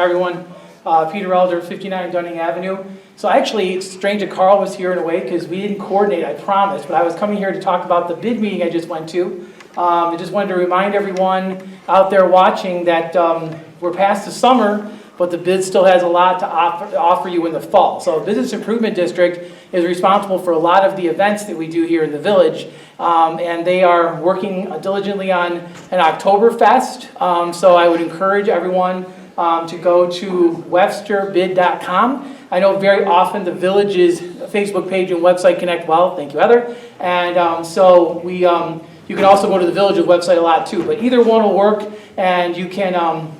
everyone. Peter Elder, 59 Dunning Avenue. So actually, it's strange that Carl was here in a way because we didn't coordinate, I promise, but I was coming here to talk about the bid meeting I just went to. I just wanted to remind everyone out there watching that we're past the summer, but the bid still has a lot to offer you in the fall. So Business Improvement District is responsible for a lot of the events that we do here in the village, and they are working diligently on an Oktoberfest. So I would encourage everyone to go to websterbid.com. I know very often the village's Facebook page and website connect well. Thank you, Heather. And so you can also go to the village's website a lot too, but either one will work, and you can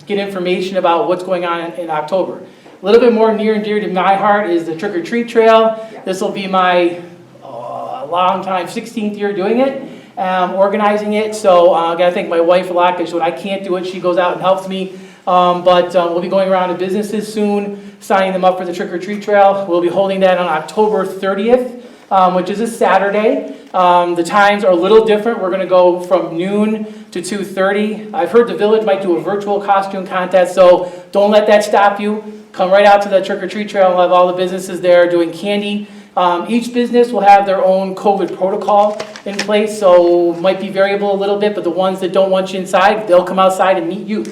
get information about what's going on in October. A little bit more near and dear to my heart is the Trick or Treat Trail. This will be my long time, 16th year doing it, organizing it. So I gotta thank my wife a lot because when I can't do it, she goes out and helps me. But we'll be going around to businesses soon, signing them up for the Trick or Treat Trail. We'll be holding that on October 30th, which is a Saturday. The times are a little different. We're going to go from noon to 2:30. I've heard the village might do a virtual costume contest, so don't let that stop you. Come right out to the Trick or Treat Trail. We'll have all the businesses there doing candy. Each business will have their own COVID protocol in place, so it might be variable a little bit, but the ones that don't want you inside, they'll come outside and meet you.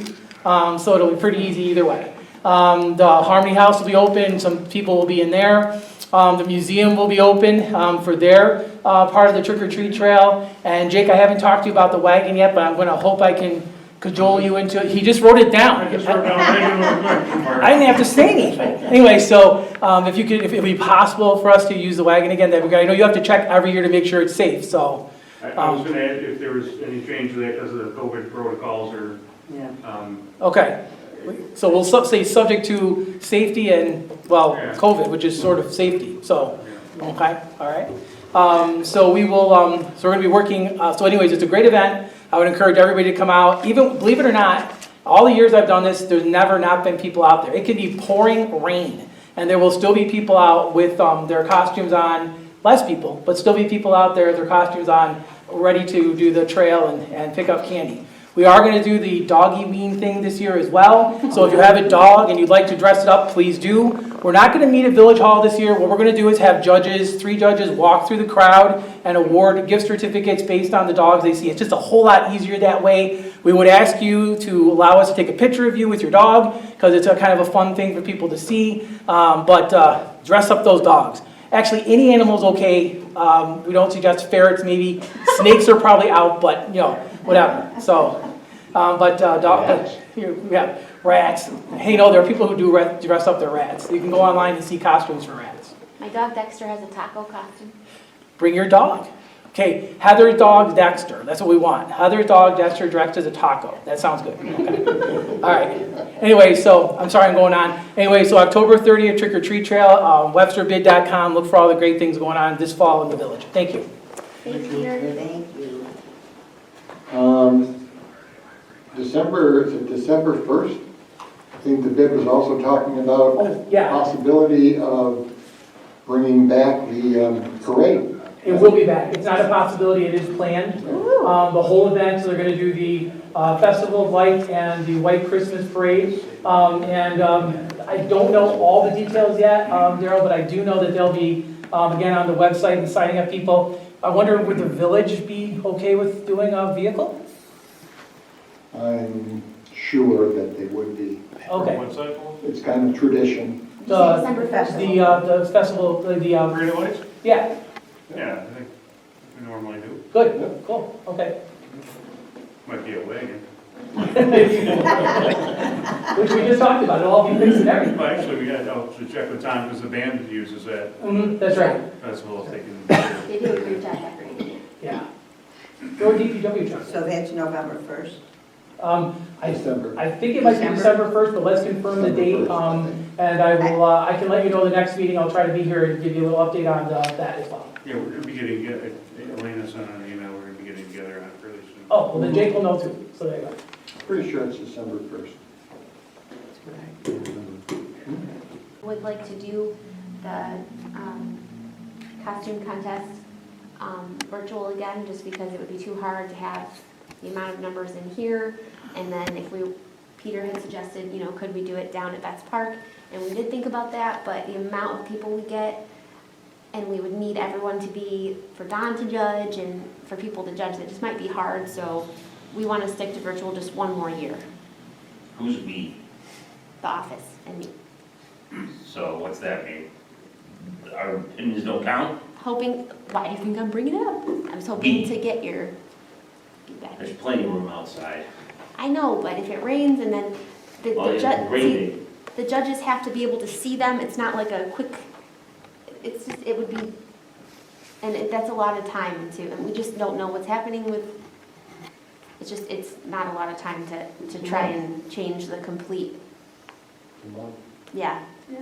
So it'll be pretty easy either way. The Harmony House will be open. Some people will be in there. The museum will be open for their part of the Trick or Treat Trail. And Jake, I haven't talked to you about the wagon yet, but I'm going to hope I can cajole you into it. He just wrote it down. I just wrote down. I didn't have to say anything. Anyway, so if it would be possible for us to use the wagon again, that'd be great. I know you have to check every year to make sure it's safe. So I was going to add if there was any change to that because of the COVID protocols or. Yeah. Okay. So we'll say subject to safety and, well, Yeah. COVID, which is sort of safety, so, okay, all right. So we will, so we're gonna be working, so anyways, it's a great event. I would encourage everybody to come out, even, believe it or not, all the years I've done this, there's never not been people out there. It could be pouring rain, and there will still be people out with their costumes on, less people, but still be people out there, their costumes on, ready to do the trail and pick up candy. We are going to do the doggy wean thing this year as well. So if you have a dog and you'd like to dress it up, please do. We're not going to meet at Village Hall this year. What we're going to do is have judges, 3 judges, walk through the crowd and award gift certificates based on the dogs they see. It's just a whole lot easier that way. We would ask you to allow us to take a picture of you with your dog because it's a kind of a fun thing for people to see. But dress up those dogs. Actually, any animal's okay. We don't suggest ferrets, maybe. Snakes are probably out, but you know, whatever. So, yeah, rats. Hey, no, there are people who do dress up their rats. You can go online and see costumes for rats. My dog Dexter has a taco costume. Bring your dog. Okay, Heather's dog Dexter. That's what we want. Heather's dog Dexter dressed as a taco. That sounds good. Okay. All right. Anyway, so I'm sorry I'm going on. Anyway, so October 30th, Trick or Treat Trail, websterbid.com. Look for all the great things going on this fall in the village. Thank you. Thank you. Thank you. December 1st? I think the bid was also talking about Oh, yeah. possibility of bringing back the parade. It will be back. It's not a possibility, it is planned. The whole event, so they're going to do the Festival of Lights and the White Christmas Parade. I don't know all the details yet, Daryl, but I do know that they'll be, again, on the website and signing up people. I wonder, would the village be okay with doing a vehicle? I'm sure that they would be. Okay. What's that? It's kind of tradition. December festival. The festival, Parade of Lights? yeah, Yeah, I think we normally do. good, cool, okay. Might be a wagon. Which we just talked about, it'll all be fixed and everything. Well, actually, we got to check with Tom because the band uses that That's right, festival. Taking. They do a great job decorating it. yeah. Go DPW truck. So that's November 1st. December. I think it might be December 1st, but let's confirm the date. And I can let you know the next meeting. I'll try to be here and give you a little update on that as well. Yeah, we're going to be getting, Elena sent an email, we're going to be getting together on it fairly soon. Oh, well then Jake will know too, so there you go. Pretty sure it's December 1st. Would like to do the costume contest virtual again, just because it would be too hard to have the amount of numbers in here. And then if Peter had suggested, you know, could we do it down at Betts Park? And we did think about that, but the amount of people we get, and we would need everyone to be, for Don to judge and for people to judge, that just might be hard, so we want to stick to virtual just one more year, Who's we? the office and me. So what's that mean? Our opinions don't count? Hoping, why do you think I'm bringing it up? I was hoping Me. to get your feedback. There's plenty of room outside. I know, but if it rains and then Well, the it's judge, raining. the judges have to be able to see them, it's not like a quick, it's just, it would be, and that's a lot of time too, and we just don't know what's happening with, it's not a lot of time to try and change the complete, yeah. Yeah.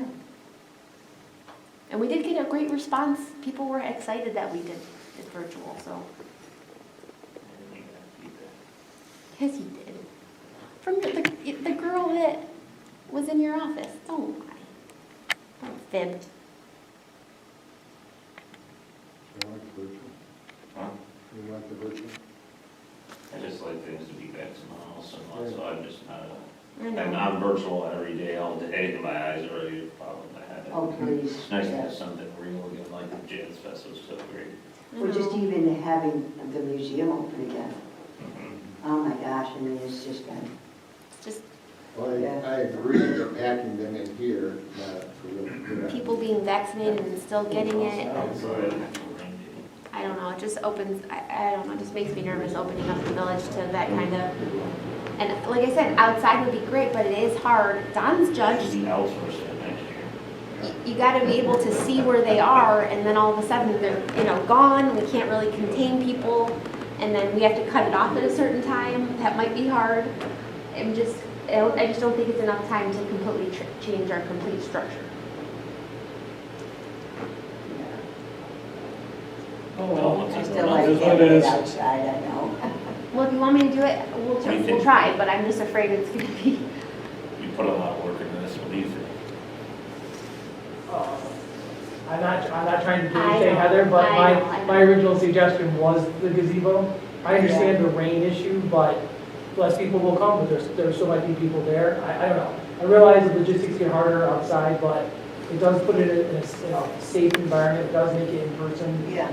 And we did get a great response, people were excited that we did it virtual, so, yes, you did. From the girl that was in your office, don't lie. Don't fib. Huh? You want the virtual? I just like things to be back tomorrow, so I'm just not, I and know. I'm virtual every day, all day, and my eyes are ready to pop in my head. Oh, please. It's nice to have something real again, like the Jazz Fest was so great. Or just even having the museum open again. Mhm. Oh my gosh, I mean, it's just been, It's just Well, I agree that packing them in here, not a really good idea. people being vaccinated and still getting it. Good. I don't know, it just opens, I don't know, it just makes me nervous opening up the village to that kind of, and like I said, outside would be great, but it is hard. Don's judge, Just outsource it next year. you gotta be able to see where they are, and then all of a sudden they're, you know, gone, we can't really contain people, and then we have to cut it off at a certain time, that might be hard. I just don't think it's enough time to completely change our complete structure. Oh, well. Well, I still like That's what it getting it is. outside, I know. Well, if you want me to do it, we'll do you think? try, but I'm just afraid it's gonna be, You put a lot of work into this, what do you think? I'm not trying to do I anything, know, Heather, but I know. my original suggestion was the gazebo. I understand the rain issue, but less people will come, but there still might be people there. I don't know. I realize the logistics get harder outside, but it does put it in a safe environment, it does make it in person. Yeah.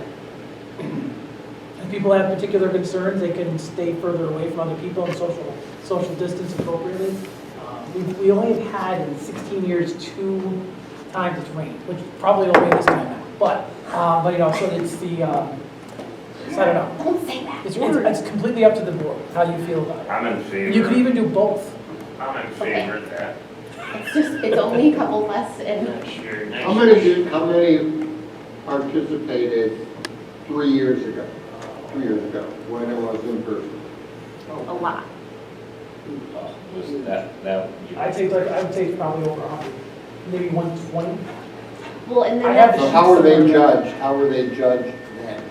If people have particular concerns, they can stay further away from other people and social distance appropriately. We only have had in 16 years 2 times it's rained, which probably will rain this time now. But you know, so it's the, so I don't know. don't say that. It's completely up to the board, how you feel about it. I'm in favor. You could even do both. I'm in favor of that. It's only a couple less, and Next year, next How many participated 3 years ago? 3 years ago, when it was in person? a lot. Was that, I would say probably over 100, maybe 120. Well, and I then have that's, So how were they judged? How were they judged then?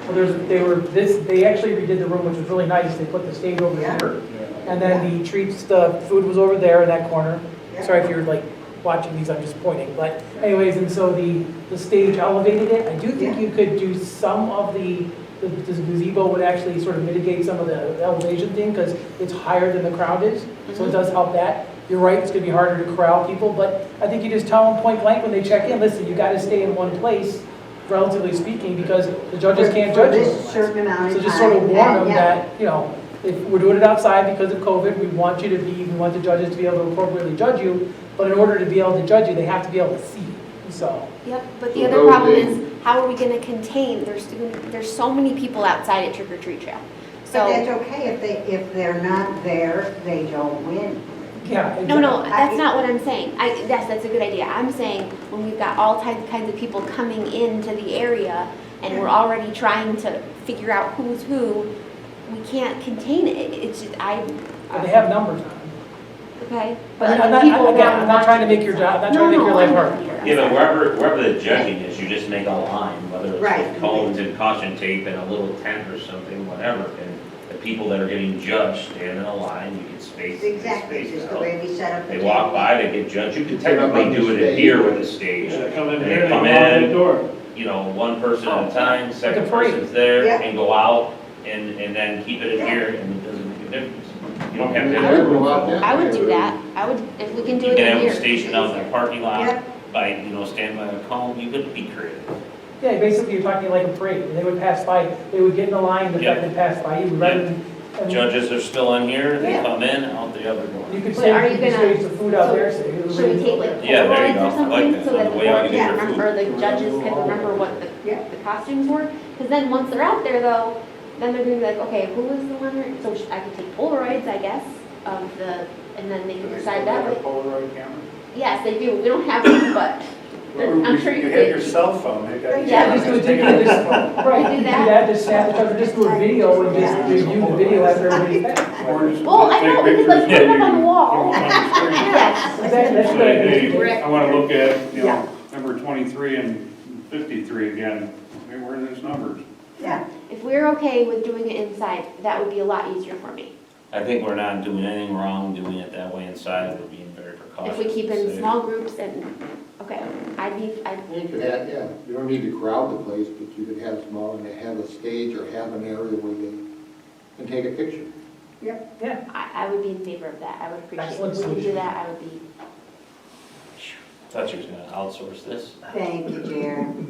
Well, they actually redid the room, which was really nice. They put the stage over Yeah. here. And then the treats, the food was over there in that corner. Yeah. Sorry if you're like watching these, I'm just pointing. But anyways, and so the stage elevated it. I do think Yeah. you could do some of the gazebo would actually sort of mitigate some of the elevation thing because it's higher than the crowd is. So it does help that. You're right, it's gonna be harder to corral people, but I think you just tell them point blank when they check in, listen, you gotta stay in one place, relatively speaking, because the judges can't For judge you. this certain amount of So time. just sort of warn and them yeah. that, you know, if we're doing it outside because of COVID, we want the judges to be able to appropriately judge you, but in order to be able to judge you, they have to be able to see you, so. yep, but So the other those problem days- is, how are we gonna contain, there's so many people outside at Trick or Treat Trail. But that's So, okay, if they're not there, they don't win. Yeah. no, that's not what I'm saying. Yes, that's a good idea. I'm saying, when we've got all kinds of people coming into the area, and we're already trying to figure out who's who, we can't contain it. It's just, But they have numbers on them. okay? I'm the people not, again, I'm around not trying to make watching your it. job, I'm not trying to make your life No, hard. I'm not Yeah, but either. wherever the judging is, you just make a line, whether Right. it's with cones and caution tape and a little tent or something, whatever. And the people that are getting judged stand in a line, you can space Exactly, just the out. way we set up the They table. walk by, they get judged. You could Set up on technically the do it in stage. here with a stage. Yeah, come in And here, they they come come out the in, door. you know, one person at a time, second Like a parade. person's there, Yeah. and go out, and then keep it in here, and it doesn't make a difference. You don't have to I have, would go out there. I would do that. I would, if we can do you it can in have here. them stationed out in the parking lot Yep. by, stand by a cone, you could be creative. Yeah, basically you're talking like a parade, and they would pass by, they would get in the line, the Yep. fact they pass by you, rather than. I mean, Judges are still in here, they Yeah. come in, out the other door. You could But say, are you you could gonna- stage the food out so there, say. Should we take like Yeah, there you Polaroids go. or I like something that. so On that the the way out, board you can get your remember, or the judges can remember what Yeah. the costumes were? Because then once they're out there though, then they're gonna be like, okay, who was the winner? So I could take Polaroids, I guess, of the, and then they can decide that way. Polaroid camera? Yes, they do. We don't have them, but I'm sure you You have your could. cell phone, they got. Yeah, Just do it, Take just, a- right, You do you do that? that, just snap it up, or just do a video and just review the video after everybody's back. Or just Well, I take know, we could, like, pictures put it up and on the you wall. can put 'em on the screen. Yes. That's Say, good. hey, I want to look at, Yeah. number 23 and 53 again. Hey, where are those numbers? Yeah, If we're okay with doing it inside, that would be a lot easier for me. I think we're not doing anything wrong doing it that way inside, we're being very If precautious. we keep it in Safe. small groups and, okay, I'd, You could have, yeah, you don't need to crowd the place, but you could have small, and have a stage or have an area where they can take a picture. I would be in favor of that. I would appreciate it. Excellent If we could do solution. that, I would be. Thought you was gonna outsource this. thank you, Jared.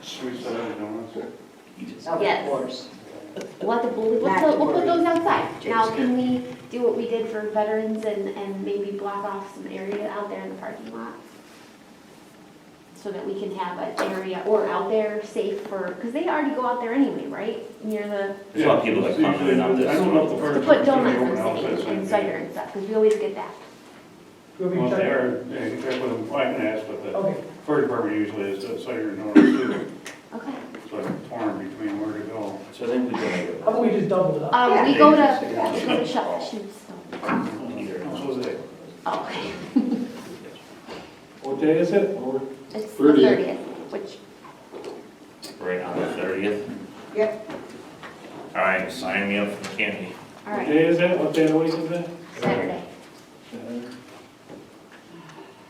Sweet soda donuts. You just- Of Yes. course. We'll have to, we'll put those outside. Now, can we do what we did for veterans and maybe block off some area out there in the parking lot? So that we can have an area, or out there safe for, because they already go out there anyway, right? Near the, There's a lot of people that come in on this. I don't know if the fire to put department's donuts gonna open and houses and cider and stuff, because we always get that. You want me Well, to they check? are, yeah, you check with them, well, I can ask, but the Okay, fire department usually is the cider and donuts too. Okay. So I'm torn between where to go. So then we can make it. how about we just double it up? Yeah. We go to shut the shoes. So is it? Oh, okay. What day is it? It's the 30th. 30th, which, Right on the 30th. Yep. All right, sign me up for the candy. all What right, day is it? What day of the week is it? Saturday. Saturday.